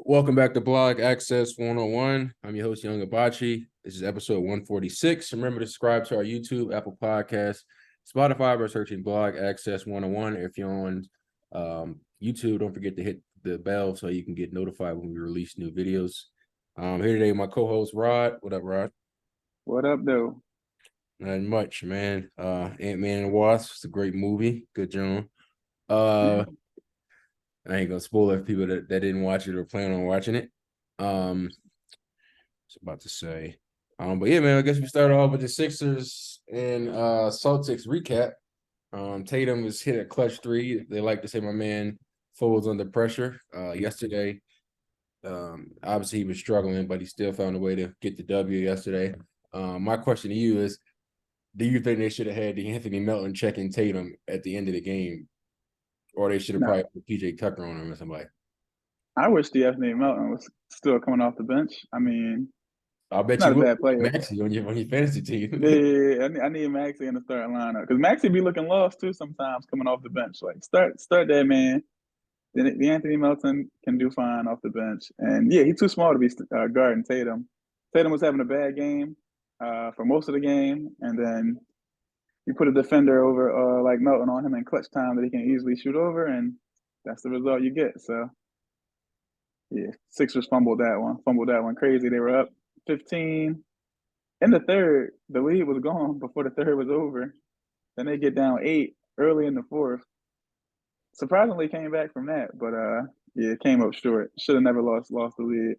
Welcome back to Blog Access 101. I'm your host, Young Abachi. This is episode 146. Remember to subscribe to our YouTube, Apple Podcasts, Spotify by searching Blog Access 101. If you're on YouTube, don't forget to hit the bell so you can get notified when we release new videos. Here today, my co-host, Rod. What up, Rod? What up, though? Not much, man. Ant-Man and Wasp. It's a great movie. Good job. I ain't gonna spoil it for people that didn't watch it or plan on watching it. Was about to say. But yeah, man, I guess we started off with the Sixers and Celtics recap. Tatum was hit a clutch three. They like to say my man folds under pressure. Yesterday, obviously he was struggling, but he still found a way to get the W yesterday. My question to you is, do you think they should have had the Anthony Melton checking Tatum at the end of the game? Or they should have No, probably put PJ Tucker on him or somebody? I wish the Anthony Melton was still coming off the bench. I mean, I'll he's bet not you a would bad player. Maxey on your fantasy Yeah, team. yeah, yeah. I need Maxey in the starting lineup because Maxey be looking lost too sometimes coming off the bench. Like start that man. Then the Anthony Melton can do fine off the bench, and yeah, he's too small to be guarding Tatum. Tatum was having a bad game for most of the game, and then you put a defender over like Melton on him in clutch time that he can easily shoot over, and that's the result you get. So. Yeah, Sixers fumbled that one crazy. They were up 15 in the third. The lead was gone before the third was over. Then they get down 8 early in the fourth. Surprisingly, came back from that, but yeah, came up short. Should have never lost the lead.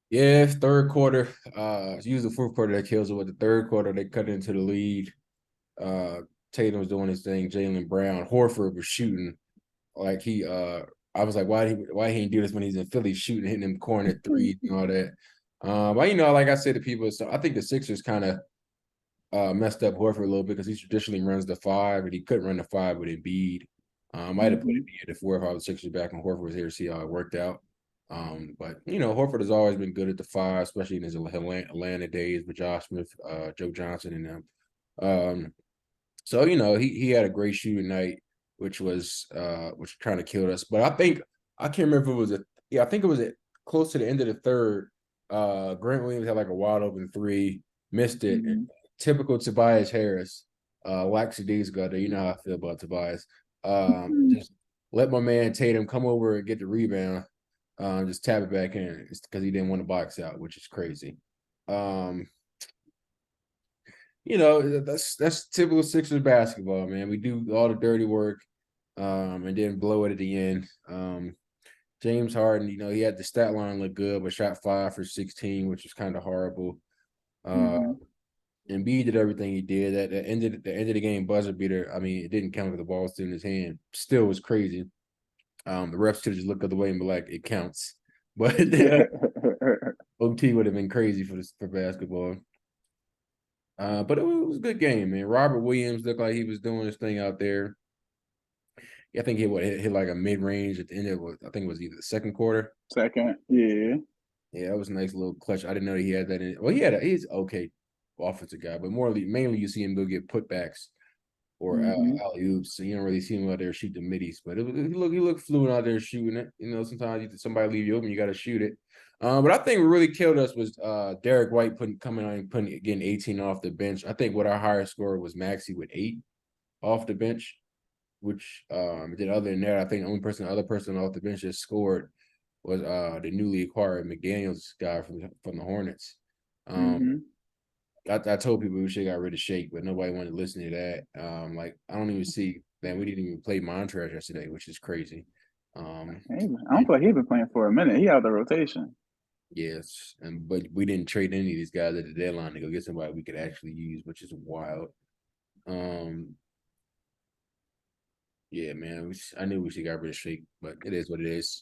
Yeah, third quarter. It's usually the fourth quarter that kills it. With the third quarter, they cut into the lead. Tatum was doing his thing. Jaylen Brown, Horford was shooting like he. I was like, why he didn't do this when he's in Philly shooting, hitting them corner threes and all that. But like I said to people, so I think the Sixers kind of messed up Horford a little bit because he traditionally runs the five, and he couldn't run the five with Embiid. I might have put Mm-hmm. Embiid at the four if I was Sixers back and Horford was here to see how it worked out. But Horford has always been good at the five, especially in his Atlanta days with Josh Smith, Joe Johnson, and them. So he had a great shooting night, which kind of killed us. But I can't remember if it was I think it was close to the end of the third. Grant Williams had like a wide open three, missed it. Mm-hmm. Typical Tobias Harris, lackadaisical. You know how I feel about Tobias. Just let my man Tatum come over and get the rebound. Just tap it back in because he didn't want to box out, which is crazy. That's typical Sixers basketball, man. We do all the dirty work, and then blow it at the end. James Harden, he had the stat line look good, but shot 5 for 16, which was kind of horrible. Mm-hmm. Embiid did everything he did. At the end of the game buzzer beater. I mean, it didn't count with the ball still in his hand. Still was crazy. The refs should just look at the way and be like, it counts. But OT would have been crazy for basketball. But it was a good game, man. Robert Williams looked like he was doing his thing out there. I think he hit like a mid range at the end of I think it was either the second quarter. Second, yeah. Yeah, that was a nice little clutch. I didn't know he had that in. Well, he's okay offensive guy, but mainly you see him go get putbacks or Mm-hmm. alley oops. So you don't really see him out there shoot the middies. But he looked fluent out there shooting it. Sometimes somebody leave you open, you got to shoot it. But I think what really killed us was Derek White getting 18 off the bench. I think what our highest score was Maxey with 8 off the bench, which then other than that, I think the other person off the bench that scored was the newly acquired McDaniels guy from the Hornets. Mm-hmm. I told people we should have got rid of Shake, but nobody wanted to listen to that. Like I don't even see, man, we didn't even play Montrez yesterday, which is crazy. I don't feel like he's been playing for a minute. He out of the rotation. Yes, but we didn't trade any of these guys at the deadline to go get somebody we could actually use, which is wild. Yeah, man, I knew we should got rid of Shake, but it is what it is.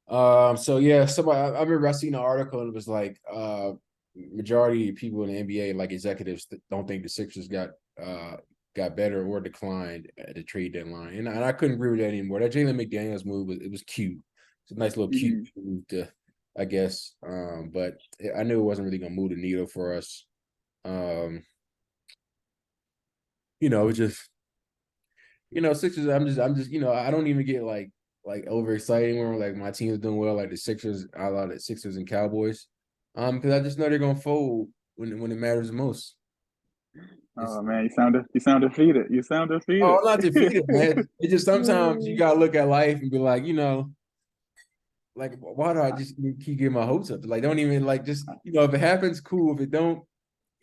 So yeah, I remember I seen an article and it was like majority of people in the NBA, like executives, don't think the Sixers got better or declined at the trade deadline, and I couldn't agree with that anymore. That Jalen McDaniels move was cute. It's a nice little cute Mm-hmm. move I guess. But I knew it wasn't really gonna move the needle for us. It was just Sixers. I'm just I don't even get like like overexciting when like my team's doing well, like the Sixers, I love the Sixers and Cowboys. Because I just know they're gonna fold when it matters the most. It's Oh man, you sound defeated. You sound oh, defeated. I'm not defeated, man. It's just sometimes you gotta look at life and be like, like why do I just keep getting my hopes up? Like don't even like just if it happens, cool. If it don't,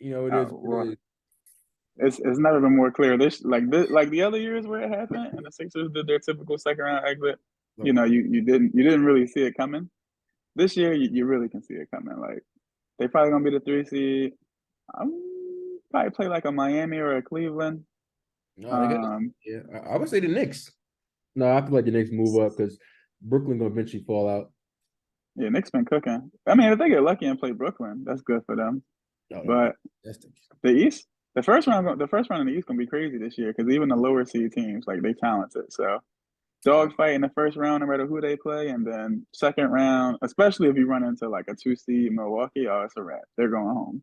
it is what Well, it it's never been more clear. Like the other years where it happened and the Sixers did their typical second round exit. is. You didn't really see it coming. This year you really can see it coming. Like they probably gonna be the 3 seed. Probably play like a Miami or a Cleveland. No, they got Um, yeah. I would say the Knicks. No, I feel like the Knicks move up because Brooklyn gonna eventually fall out. yeah, Knicks been cooking. I mean, if they get lucky and play Brooklyn, that's good for them. No, But that's the the East, the first round in the East gonna be crazy this year because even the lower seed teams, like they talented. So dogfight in the first round, no matter who they play, and then second round, especially if you run into like a 2 seed Milwaukee, oh, it's a wrap. They're going home.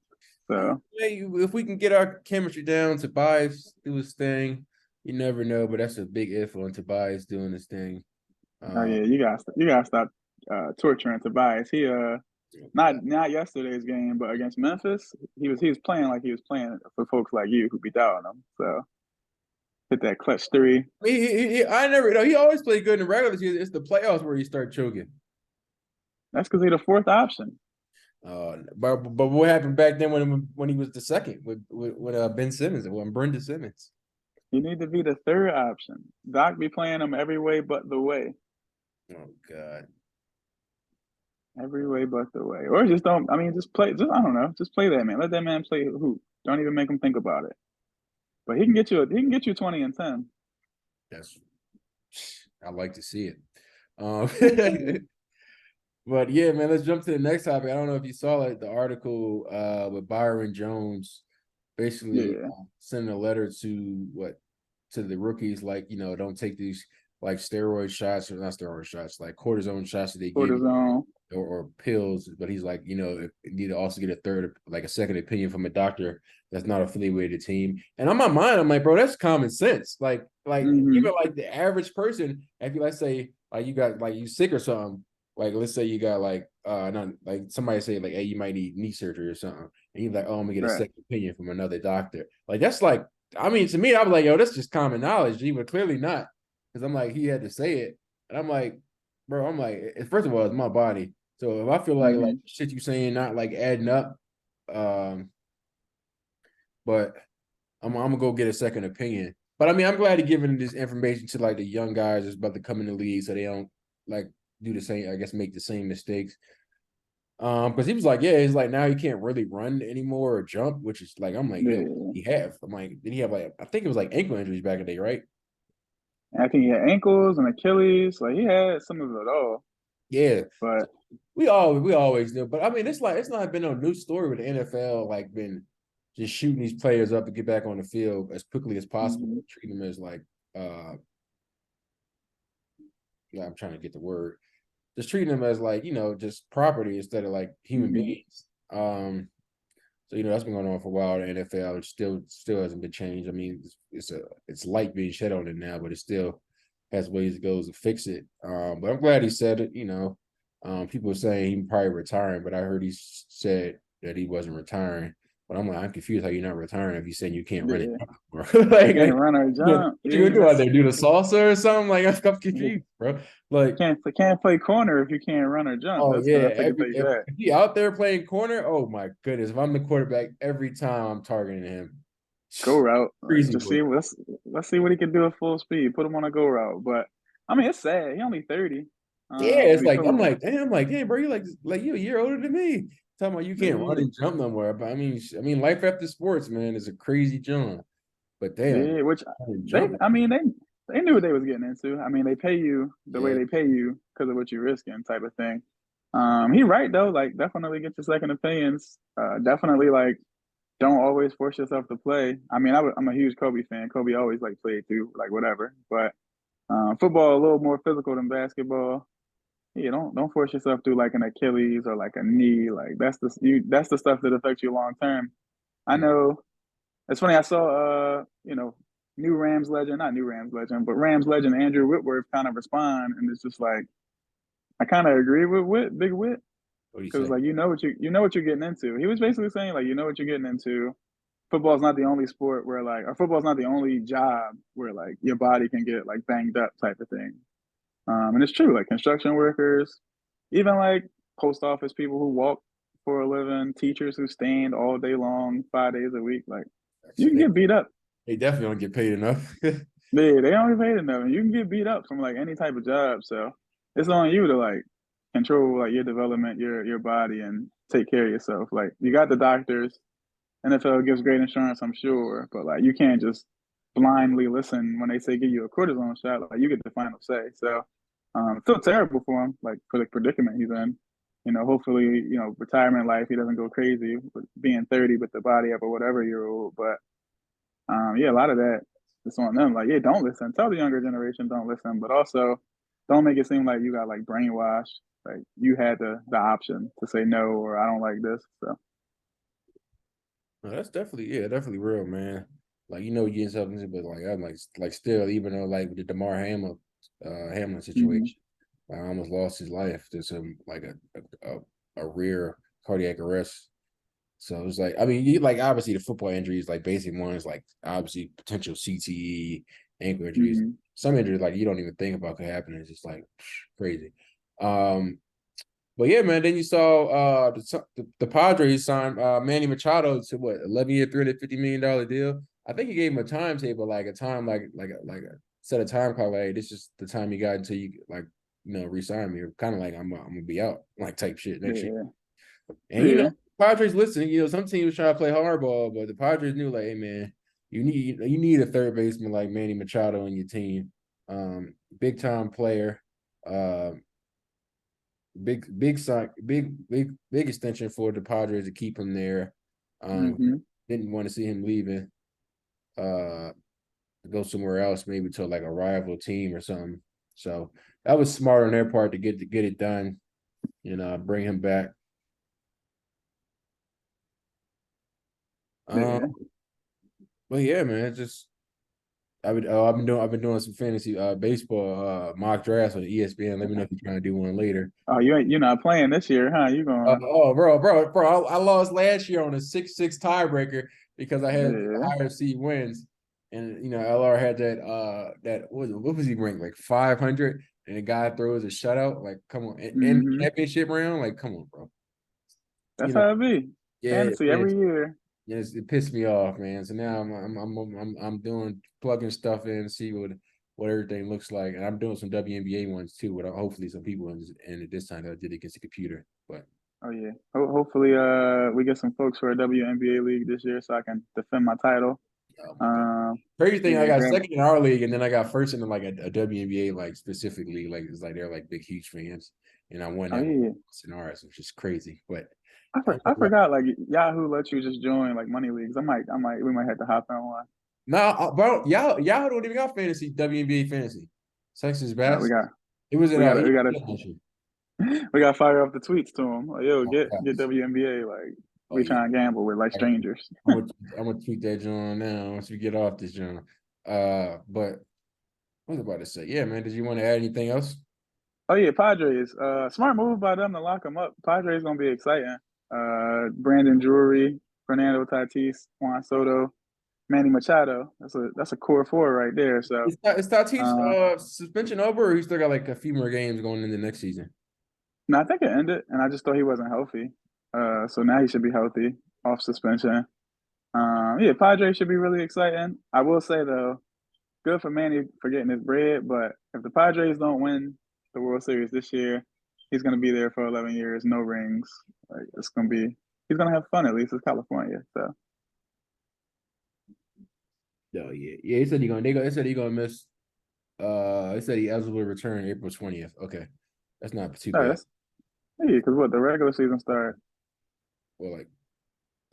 So if we can get our chemistry down, Tobias do his thing. You never know, but that's a big if on Tobias doing his thing. oh yeah, you gotta stop torturing Tobias. He God. not yesterday's game, but against Memphis, he was playing like he was playing for folks like you who be doubting him. So hit that clutch three. I never he always played good in the regular season. It's the playoffs where he start choking. That's because he's the fourth option. But what happened back then when he was the second with Ben Simmons and when Brendan Simmons? You need to be the third option. Doc be playing him every way but the way. Oh God. Every way but the way. Or just don't. I mean, just play. Just I don't know. Just play that man. Let that man play hoop. Don't even make him think about it. But he can get you. He can get you 20 and 10. That's I like to see it. Um, but yeah, man, let's jump to the next topic. I don't know if you saw like the article with Byron Jones basically Yeah. sending a letter to the rookies, like, don't take these like steroid shots or not steroid shots, like cortisone shots that they give you Cortisone. or pills. But he's like, you need to also get a second opinion from a doctor that's not affiliated with the team. And on my mind, I'm like, bro, that's common sense. Like Mm-hmm. even like the average person, if you let's say like you got like you sick or something, like let's say you got like not like somebody say like, hey, you might need knee surgery or something, and you're like, oh, I'm gonna get a Right. second opinion from another doctor. Like that's like, I mean, to me, I was like, yo, that's just common knowledge, G, but clearly not, because I'm like, he had to say it, and I'm like, bro, I'm like, first of all, it's my body, so if I feel like Mm-hmm. shit you saying not like adding up, um, but I'm gonna go get a second opinion. But I mean, I'm glad he giving this information to like the young guys that's about to come in the league, so they don't like do the same. I guess make the same mistakes. Because he was like, yeah, it's like now he can't really run anymore or jump, which is like, I'm like, yo, Yeah. he have. I'm like, did he have like I think it was like ankle injuries back in the day, right? And I think he had ankles and Achilles. Like he had some of it all. Yeah. But We always do. But I mean, it's not been no new story with the NFL like been just shooting these players up to get back on the field as quickly as possible, mm-hmm. treating them as like yeah, I'm trying to get the word. Just treating them as like, just property instead of like human Mm-hmm. beings. So that's been going on for a while in the NFL. It still hasn't been changed. I mean, it's light being shed on it now, but it still has ways to go to fix it. But I'm glad he said it. People were saying he probably retiring, but I heard he said that he wasn't retiring. But I'm like, I'm confused how you're not retiring if you're saying you can't run it Yeah. bro. Can't like run or what jump. you gonna Yeah, do out there? Do the salsa or something? Like I'm yeah. confused, bro. Like, Can't play corner if you can't run or jump. oh yeah, That's a good every thing if, that. if he out there playing corner, oh my goodness! If I'm the quarterback, every time I'm targeting him, Go route. Like, crazy just boy. see let's see what he can do at full speed. Put him on a go route. But I mean it's sad. He only 30. Yeah, To it's be like feeling I'm like, damn, bro, you like you a year older than me. Talking about you can't run yeah, and jump no more. But I mean, life after sports, man, is a crazy jump. But damn, yeah, which they jump, I mean they knew what they was getting into. I mean they pay you the way yeah. they pay you because of what you're risking type of thing. He right though, like definitely get your second opinions. Definitely like don't always force yourself to play. I mean, I'm a huge Kobe fan. Kobe always like played through like whatever, but football a little more physical than basketball. Yeah, don't force yourself through like an Achilles or like a knee. Like that's the stuff that affects you long term. I Mm. know it's funny. I saw new Rams legend, not new Rams legend, but Rams legend Andrew Whitworth kind of respond, and it's just like I kind of agree with Big Whit, What do you because say? like you know what you're getting into. He was basically saying like you know what you're getting into. Football's not the only sport where like, or football's not the only job where like your body can get like banged up type of thing. And it's true, like construction workers, even like post office people who walk for a living, teachers who stand all day long, 5 days a week, like you Shit, can get beat up. they definitely don't get paid enough. They don't get paid enough, and you can get beat up from like any type of job. So it's on you to like control like your development, your body, and take care of yourself. Like you got the doctors. NFL gives great insurance, I'm sure, but like you can't just blindly listen when they say give you a cortisone shot. Like you get the final say. So feel terrible for him, like for the predicament he's in. Hopefully, retirement life, he doesn't go crazy with being 30 with the body of a whatever year old. But yeah, a lot of that it's on them. Like, yeah, don't listen. Tell the younger generation don't listen, but also don't make it seem like you got like brainwashed. Like you had the option to say no or I don't like this. So No, that's definitely definitely real, man. Like you get yourself into, but like I'm like still, even though like with the Hamlin mm-hmm, situation, like I almost lost his life to some like a rare cardiac arrest. So it was like, I mean, like obviously the football injuries, like basic ones, like obviously potential CTE, ankle injuries. mm-hmm. Some injuries like you don't even think about could happen. It's just like crazy. Um, but yeah, man. Then you saw the Padres signed Manny Machado to what 11-year, $350 million deal. I think he gave him a timetable, like a time, like a set a time call. Like this is the time you got until you like resign me. Kind of like I'm gonna be out, like type shit next year. Yeah, And yeah, Padres listening. Some teams trying to play hardball, but the Padres knew like, hey man, you need a third baseman like Manny Machado on your team. Big time player. Uh, big extension for the Padres to keep him there. Um, mm-hmm. didn't want to see him leaving. To go somewhere else, maybe to like a rival team or something. So that was smart on their part to get it done. Bring him back. Um, Yeah. but yeah, man, just I've been doing some fantasy baseball mock drafts on ESPN. Let me know if you're trying to do one later. Oh, you're not playing this year, huh? You going? Oh, bro, I lost last year on a 6-6 tiebreaker because I had Yeah. higher seed wins, and LR had that what was he ranked like 500, and the guy throws a shutout. Like, come on, in Mm-hmm. championship round, like, come on, bro. You That's know, how it be. yeah, Fantasy man, every year. it pissed me off, man. So now I'm doing plugging stuff in to see what everything looks like, and I'm doing some WNBA ones too. But hopefully some people in it this time that I did it against the computer, but. Oh yeah. Hopefully, we get some folks for a WNBA league this year, so I can defend my title. Oh my god. Um, Crazy thing, I yeah, got grab. second in our league, and then I got first in like a WNBA, like specifically, like it's like they're like big, huge fans, and I won Oh that one yeah. in ours, which is crazy. But I forgot like Yahoo lets you just join like money leagues. We might have to hop on one. no, bro, y'all don't even got fantasy WNBA fantasy. Texas We best. got It was in we got we got to ESPN. we got to fire off the tweets to them. Like, yo, Oh, get facts. WNBA. Like Oh we yeah, trying to gamble with like strangers. I'm gonna I'm gonna tweet that John now once we get off this John. But what was I about to say? Yeah, man. Did you want to add anything else? Oh yeah, Padres. Smart move by them to lock him up. Padres gonna be exciting. Brandon Drury, Fernando Tatis, Juan Soto, Manny Machado. That's a core four right there. So, Is Tatis uh, suspension over, or he still got like a few more games going into next season? no, I think it ended, and I just thought he wasn't healthy. So now he should be healthy off suspension. Yeah, Padres should be really exciting. I will say though, good for Manny for getting his bread, but if the Padres don't win the World Series this year, he's gonna be there for 11 years, no rings. Like he's gonna have fun at least. It's California, so No, yeah. He said They said he gonna miss. He said he eligible to return April 20th. Okay, that's not too oh, bad. that's yeah. Because what the regular season start, Well, like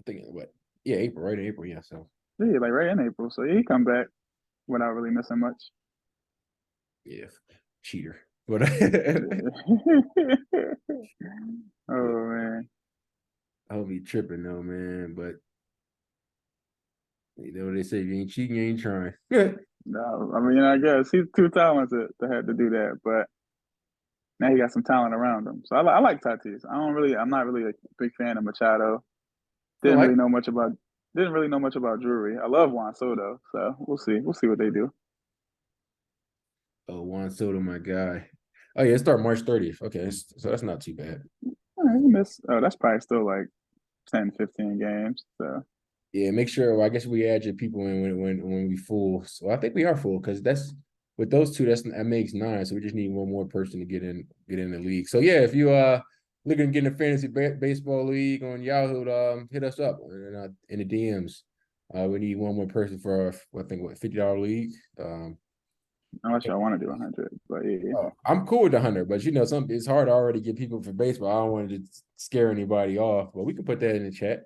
I think what? Yeah, April, right? April, yeah. So yeah, like right in April. So yeah, he come back without really missing much. yeah, cheater. But Oh man, I'll be tripping though, man. But You know what they say, if you ain't cheating, you ain't trying. No, I mean, I guess he's too talented to have to do that, but now he got some talent around him. So I like Tatis. I'm not really a big fan of Machado. I Didn't like really know much about, didn't really know much about Drury. I love Juan Soto, so we'll see. We'll see what they do. Juan Soto, my guy. Oh yeah, it start March 30th. Okay, so that's not too bad. All right, we missed. Oh, that's probably still like 10, 15 games. So Yeah, make sure. Well, I guess we add your people in when we full. So I think we are full because that's with those two. That makes 9. So we just need one more person to get in the league. So yeah, if you looking to get in a fantasy baseball league on Yahoo, hit us up in the DMs. We need one more person for our, I think what $50 league. unless y'all want to do 100, but yeah, I'm cool with the 100, but it's hard to already get people for baseball. I don't want to scare anybody off, but we can put that in the chat.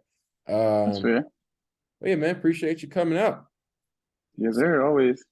that's Um, fair. but yeah, man, appreciate you coming out. Yes, sir. Always.